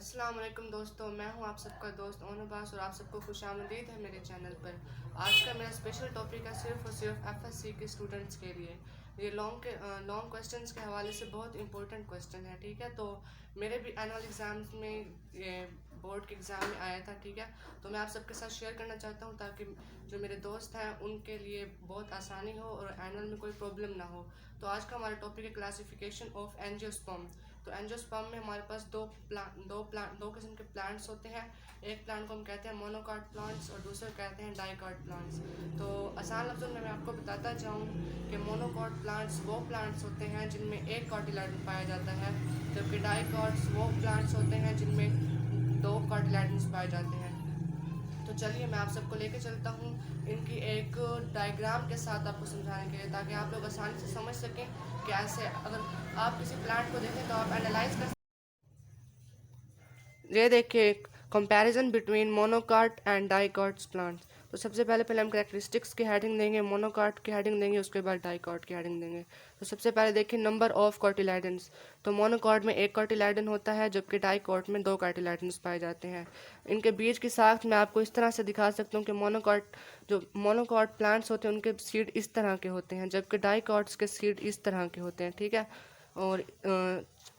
अस्सलाम वालेकुम दोस्तों, मैं हूं आप सबका दोस्त ओनबास और आप सबको खुशामदीद है मेरे चैनल पर। आज का मेरा स्पेशल टॉपिक है सिर्फ और सिर्फ एफएससी के स्टूडेंट्स के लिए। ये लॉन्ग क्वेश्चंस के हवाले से बहुत इंपॉर्टेंट क्वेश्चन है, ठीक है। तो मेरे भी एनुअल एग्ज़ाम्स में ये बोर्ड के एग्ज़ाम में आया था, ठीक है। तो मैं आप सबके साथ शेयर करना चाहता हूँ ताकि जो मेरे दोस्त हैं उनके लिए बहुत आसानी हो और एनुअल में कोई प्रॉब्लम ना हो। तो आज का हमारा टॉपिक है क्लासिफिकेशन ऑफ एंजियोस्पर्म। तो एंजियोस्पर्म में हमारे पास दो किस्म के प्लांट्स होते हैं। एक प्लांट को हम कहते हैं मोनोकॉट प्लांट्स और दूसरे कहते हैं डाइकॉट प्लांट्स। तो आसान लफ्ज़ों में मैं आपको बताता चाहूँ कि मोनोकॉट प्लांट्स वो प्लांट्स होते हैं जिनमें एक कॉटिलेडन पाया जाता है, जबकि डाइकॉट्स वो प्लांट्स होते हैं जिनमें दो कॉटिलेडन्स पाए जाते हैं। तो चलिए मैं आप सबको लेके चलता हूँ इनकी एक डायग्राम के साथ आपको समझाने के लिए, ताकि आप लोग आसानी से समझ सकें कि ऐसे अगर आप किसी प्लांट को देखें तो आप एनालाइज कर। ये देखिए comparison between monocot and dicots plants. तो सबसे पहले हम कैरेक्टरिस्टिक्स की हेडिंग देंगे, मोनोकाट की हेडिंग देंगे, उसके बाद डाइकॉट की हेडिंग देंगे। तो सबसे पहले देखिए नंबर ऑफ कॉटिलैडन्स। तो मोनोकाट में एक कॉटिलैडन होता है, जबकि डाइकॉट में दो कॉटिलैडन्स पाए जाते हैं। इनके बीज की साख्त मैं आपको इस तरह से दिखा सकता हूँ कि जो मोनोकाट प्लांट्स होते हैं उनके सीड इस तरह के होते हैं, जबकि डाइकॉट्स के सीड इस तरह के होते हैं, ठीक है। और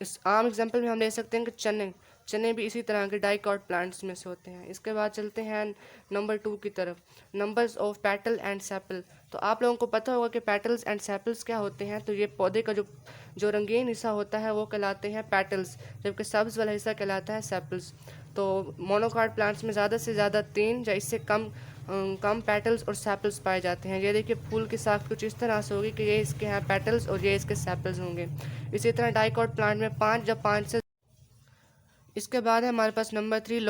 इस आम एग्जांपल में हम ले सकते हैं कि चने चने भी इसी तरह के डाइकॉट प्लांट्स में से होते हैं। इसके बाद चलते हैं नंबर 2 की तरफ, numbers of petal and sepal. तो आप लोगों को पता होगा कि पेटल्स एंड सेपल्स क्या होते हैं। तो ये पौधे का जो जो रंगीन हिस्सा होता है वो कहलाते हैं पेटल्स, जबकि सब्ज वाला हिस्सा कहलाता है सेपल्स। तो मोनोकाट प्लांट्स में ज़्यादा से ज़्यादा 3 या इससे कम पेटल्स और सेपल्स पाए जाते हैं। ये देखिए फूल की साख्त कुछ इस तरह से होगी कि ये इसके हैं पेटल्स और ये इसके सेपल्स होंगे। इसी तरह डाइकॉट प्लांट में 5 से। इसके बाद है हमारे पास number 3,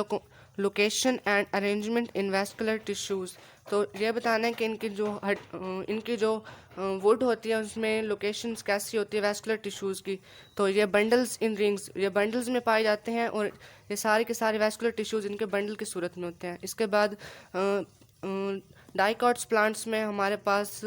location and arrangement in vascular tissues. तो ये बताना है कि इनकी जो वुड होती है उसमें लोकेशंस कैसी होती है वैस्कुलर टिश्यूज़ की। तो ये बंडल्स इन रिंग्स, ये बंडल्स में पाए जाते हैं और ये सारे के सारे वैस्कुलर टिश्यूज़ इनके बंडल की सूरत में होते हैं। इसके बाद डाइकॉट्स प्लांट्स में हमारे पास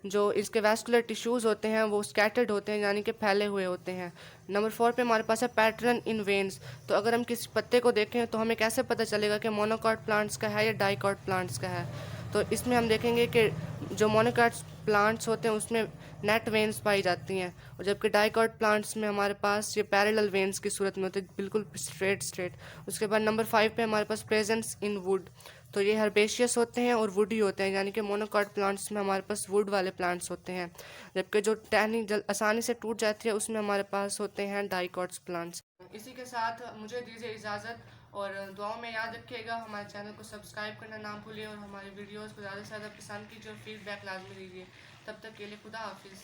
जो इसके वैस्कुलर टिश्यूज़ होते हैं वो स्कैटर्ड होते हैं, यानी कि फैले हुए होते हैं। नंबर 4 पे हमारे पास है पैटर्न इन वेन्स। तो अगर हम किसी पत्ते को देखें तो हमें कैसे पता चलेगा कि मोनोकॉट प्लांट्स का है या डाइकॉट प्लांट्स का है। तो इसमें हम देखेंगे कि जो मोनोकॉट प्लांट्स होते हैं उसमें नेट वेन्स पाई जाती हैं, और जबकि डाइकॉट प्लांट्स में हमारे पास ये पैरेलल वेन्स की सूरत में होते हैं, बिल्कुल स्ट्रेट। उसके बाद नंबर 5 पे हमारे पास प्रेजेंस इन वुड। तो ये हर्बेशियस होते हैं और वुडी होते हैं, यानी कि मोनोकॉट प्लांट्स में हमारे पास वुड वाले प्लांट्स होते हैं, जबकि जो टहनी आसानी से टूट जाती है उसमें हमारे पास होते हैं डाइकॉट्स प्लांट्स। इसी के साथ मुझे दीजिए इजाज़त, और दुआओं में याद रखिएगा, हमारे चैनल को सब्सक्राइब करना ना भूलिए और हमारी वीडियोस को ज़्यादा से ज़्यादा पसंद कीजिए और फीडबैक लाजमी दीजिए। तब तक के लिए खुदा हाफिज़।